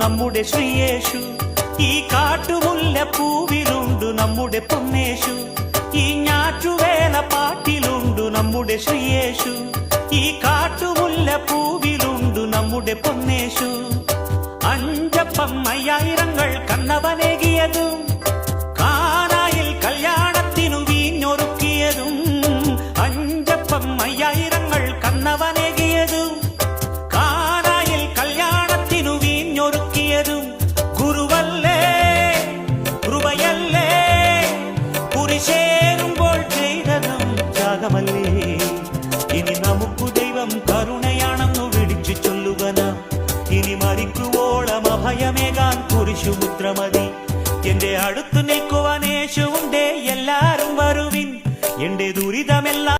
നമ്മുടെ ശ്രീയേശു. ഈ കാട്ടുമുല്ല പൂവിലുണ്ടു നമ്മുടെ പൊന്നേശു. ഈ ഞാറ്റുവേല പാട്ടിലുണ്ടു നമ്മുടെ ശ്രീയേശു. ഈ കാട്ടുമുല്ല പൂവിലുണ്ടു നമ്മുടെ പൊന്നേശു. അഞ്ചപ്പം അയ്യായിരങ്ങൾ കണ്ണവനേകിയതും കാനായിൽ കല്യാണത്തിനു വീഞ്ഞൊരുക്കിയതും. അഞ്ചപ്പം അയ്യായിരങ്ങൾ കണ്ണവനേകിയതും കാനായിൽ കല്യാണത്തിനു വീഞ്ഞൊരുക്കിയതും. ഗുരുവല്ലേ കൃപയല്ലേ കുരിശേറുമ്പോൾ ചെയ്തതും ത്യാഗമല്ലേ. ഇനി നമുക്കു ദൈവം കരുണയാണെന്നു വിളിച്ചു ചൊല്ലുക നാം. ഇനി മരിക്കുവോളം അഭയമേകാൻ കുരിശുമുദ്രമതി.